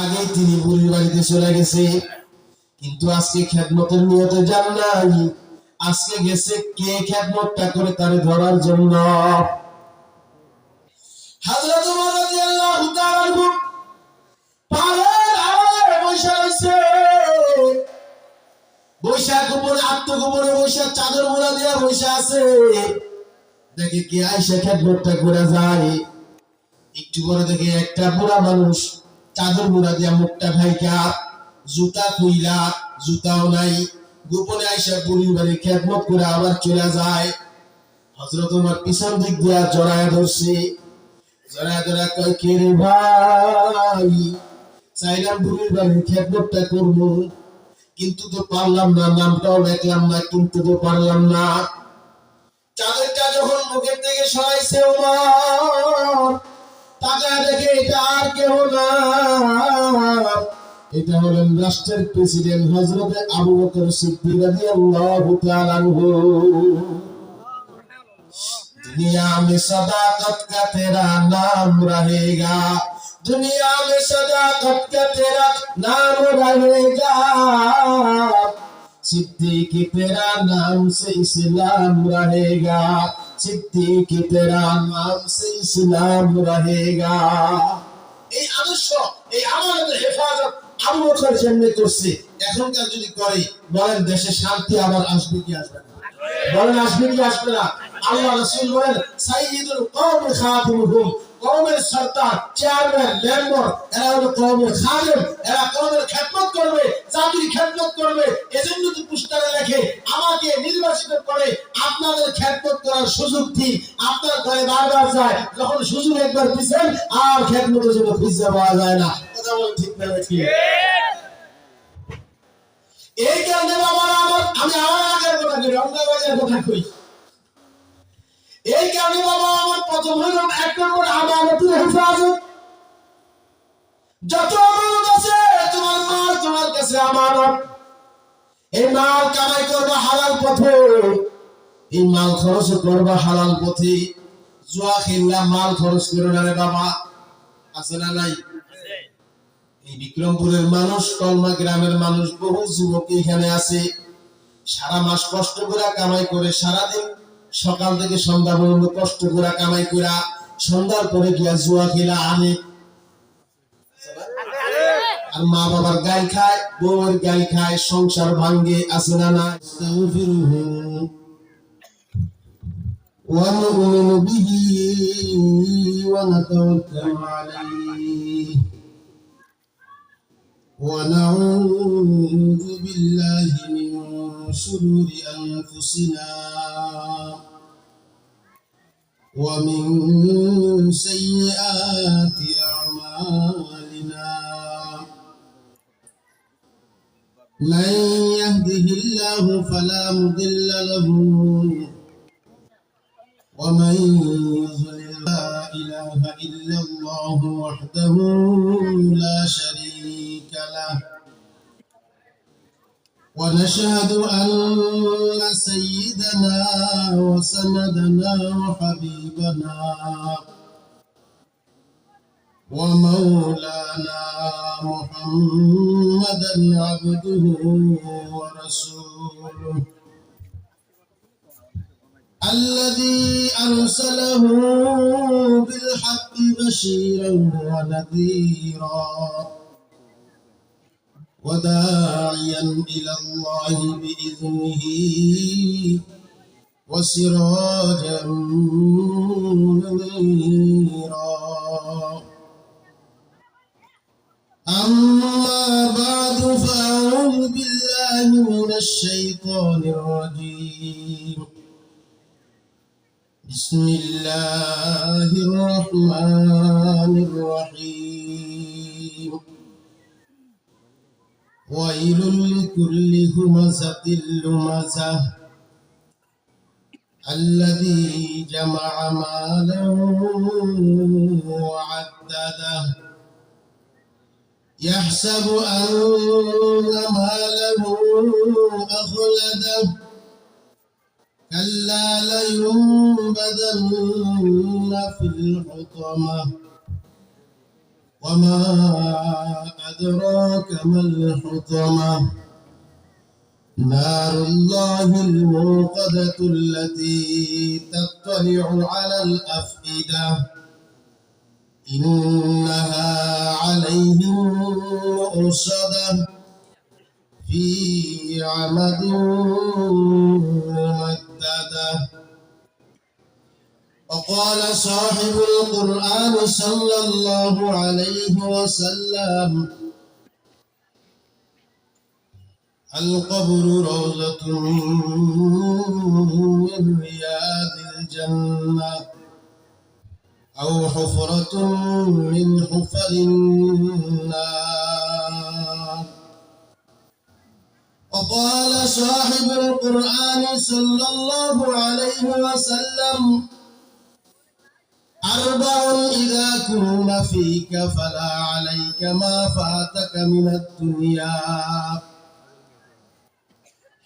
আগে তিনি বুড়ির বাড়িতে চলে গেছে, কিন্তু আজকে খেদমতের নিয়তে যান নাই। আজকে গেছে কে খেদমতটা করে তারে ধরার জন্য। হযরত ওমর রাদিয়াল্লাহু তাআলা আনহু পাহাড়ের আড়ালে বসে রয়েছে। বৈশা গোপনে আত্মগোপনে বৈশা চাদর মোড়া দিয়া বৈশা আছে। দেখে কে আইসা খেদমতটা করে যায়। একটু পরে দেখে একটা বুড়া মানুষ চাদর মোড়া দিয়া মুখটা ঢাইকা, জুতা খুইলা, জুতাও নাই, গোপনে আইসা বুড়ির বাড়ি খেদমত করে আবার চলে যায়। হযরত ওমর পিছন দিক দিয়া জড়ায়া ধরছে। জড়ায়া ধরা কয়, কে রে ভাই? চাইলাম বুড়ির বাড়ির খেদমতটা করবো, কিন্তু তো পারলাম না, নামটাও দেখলাম না, কিন্তু তো পারলাম না। চাদরটা যখন মুখের থেকে সরাইছে ওমর, তাকায় দেখে এটা আর কেউ না, এটা হলেন রাষ্ট্রের প্রেসিডেন্ট হযরত আবু বকর সিদ্দিক রাদিয়াল্লাহু তাআলা আনহু। दुनिया में सदाकत का तेरा नाम रहेगा, दुनिया में सदाकत का तेरा नाम रहेगा, सिद्दीकी तेरा नाम से इस्लाम रहेगा, सिद्दीकी तेरा नाम से इस्लाम रहेगा। এই আদর্শ, এই আমাদের হেফাজত আবু বকর যেমনি করছে, এখনকার যদি করে, বলেন দেশে শান্তি আবার আসবে কি আসবে না? বলেন আসবে কি আসবে না? আল্লাহ রাসূল বলেন, সাইয়্যিদুল কওম খাদিমুহুম, কওমের সরদার, চেয়ারম্যান, মেম্বার, এরা হলো কওমের খাদিম, এরা কওমের খেদমত করবে, জাতির খেদমত করবে। এজন্য তো পুস্তকে লেখে, আমাকে নির্বাচিত করে আপনাদের খেদমত করার সুযোগ দিন। আপনার ঘরে বারবার যায়, যখন সুযোগ একবার দিবেন আর খেদমতের জন্য খুঁজে পাওয়া যায় না। কথা বলেন ঠিক না ঠিক? এই কারণে বাবারা আমার, আমি আমার আগের কথা কই, রমজানের কথা কই। এই কারণে বাবা আমার প্রথম হইল ১ নম্বর আমানতের হেফাজত। যত আমানত আছে, তোমার মাল তোমার কাছে আমানত। এই মাল কামাই করবা হালাল পথে, এই মাল খরচ করবা হালাল পথে। জুয়া খেললা মাল খরচ করো না রে বাবা, আছে না নাই? এই বিক্রমপুরের মানুষ, কলমা গ্রামের মানুষ, বহু যুবক এখানে আছে, সারা মাস কষ্ট করে কামাই করে, সারাদিন সকাল থেকে সন্ধ্যা পর্যন্ত কষ্ট করে কামাই করে, সন্ধ্যার পরে গিয়া জুয়া খেলা আনে, আর মা বাবার গাল খায়, বউয়ের গাল খায়, সংসার ভাঙ্গে, আছে না না? ونؤمن به ونتوكل عليه ونعوذ بالله من شرور أنفسنا ومن سيئات أعمالنا، من يهده الله فلا مضل له ومن يضلل لا إله إلا الله وحده لا شريك له، ونشهد أن سيدنا وسندنا وحبيبنا ومولانا محمدا عبده ورسوله الذي أرسله بالحق بشيرا ونذيرا وداعيا إلى الله بإذنه وسراجا منيرا. أما بعد، فأعوذ بالله من الشيطان الرجيم. بسم الله الرحمن الرحيم. ويل لكل همزة لمزة الذي جمع مالا وعدده يحسب أن ماله أخلده كلا لينبذن في الحطمة وما أدراك ما الحطمة نار الله الموقدة التي تطلع على الأفئدة إنها عليهم مؤصدة في عمد ممددة. وقال صاحب القرآن صلى الله عليه وسلم القبر روضة من رياض الجنة أو حفرة من حفر النار. وقال صاحب القرآن صلى الله عليه وسلم أربع إذا كن فيك فلا عليك ما فاتك من الدنيا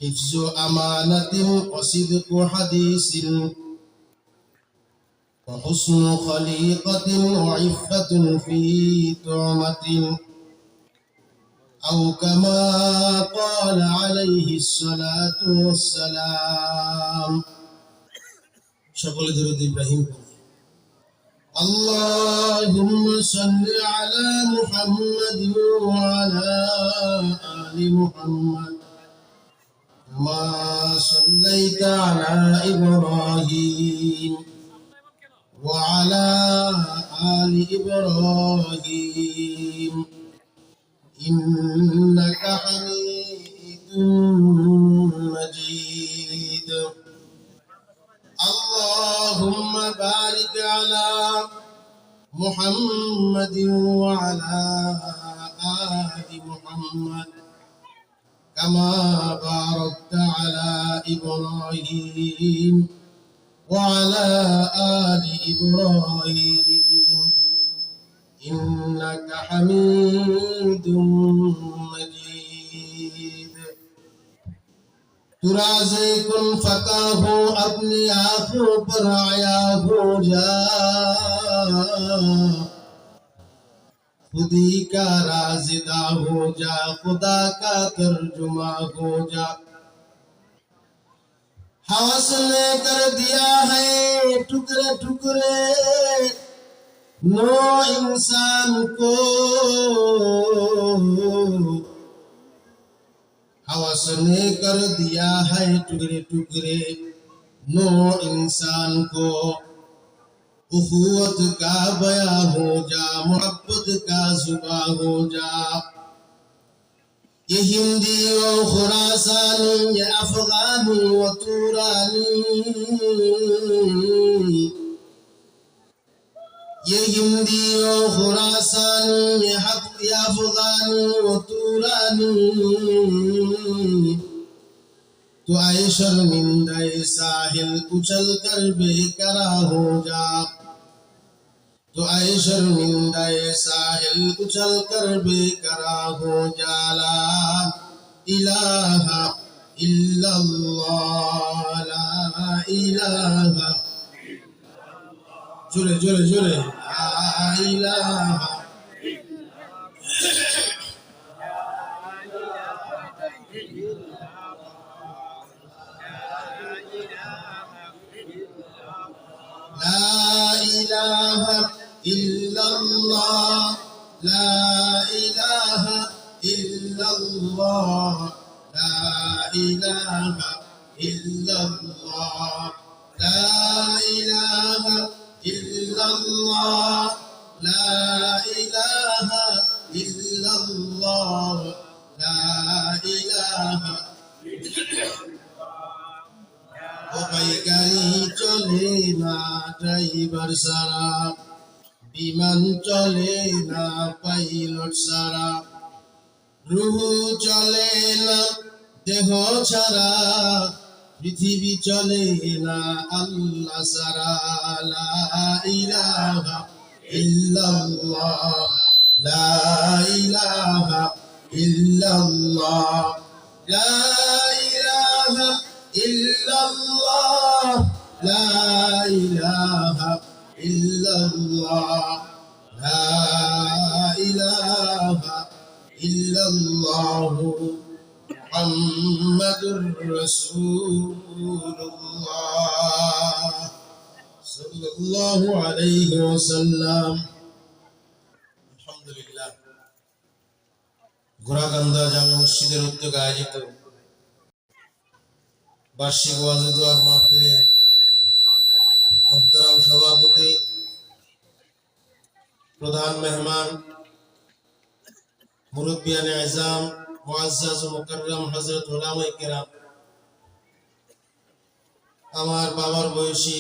حفظ أمانة وصدق حديث وحسن خليقة وعفة في طعمة أو كما قال عليه الصلاة والسلام. সকলে দরুদ ইব্রাহিম। اللهم صل على محمد وعلى آل محمد كما صليت على إبراهيم وعلى آل إبراهيم إنك حميد مجيد. اللهم بارك على محمد وعلى آل محمد كما باركت على إبراهيم وعلى آل إبراهيم إنك حميد مجيد. तुराज़े कुन फका हो अपनी आँखों पर आया हो जा खुदी का राज़िदा हो जा खुदा का तर्जुमा हो जा। हवस ने कर दिया है टुकड़े टुकड़े नो इंसान को हवस ने कर दिया है टुकड़े टुकड़े नो इंसान को। उखुवत का बया हो जा मोहब्बत का जुबा हो जा। ये हिंदी और खुरासानी ये अफगानी व तुरानी ये हिंदी और खुरासानी ये हक ये अफगानी व तुरानी तो आए शर्मिंदा साहिल उछल कर बेकरा हो जा। तो आए शर्मिंदा साहिल उछल कर बेकरा हो जा। ला इलाहा इल्लल्लाह ला इलाहा जोरे जोरे जोरे ला इलाहा لا إله إلا الله لا إله إلا الله لا إله إلا الله لا إله إلا الله لا إله إلا الله لا إله গাড়ি চলে না ড্রাইভার সারা বিমান চলে না পাইলট সারা রুহ চলে না দেহ ছাড়া পৃথিবী চলে না আল্লাহ সারা। লা ইলাহা ইল্লাল্লাহ লা ইলাহা ইল্লাল্লাহ লা ইলাহা ইল্লাল্লাহ লা ইলাহা ইল্লাল্লাহ লা ইলাহা ইল্লাল্লাহু মুহাম্মাদুর রাসূলুল্লাহ সাল্লাল্লাহু আলাইহি ওয়াসাল্লাম। আলহামদুলিল্লাহ, গোরাকান্দা জামে মসজিদের উদ্যোগে আয়োজিত বার্ষিক ওয়াজ ও দোয়া মাহফিলে মুহতারাম সভাপতি, প্রধান মেহমান, মুরব্বিয়ানে আযম, মুআজ্জাজ ও মুকাররম হযরত উলামায়ে কেরাম, আমার বাবার বয়সী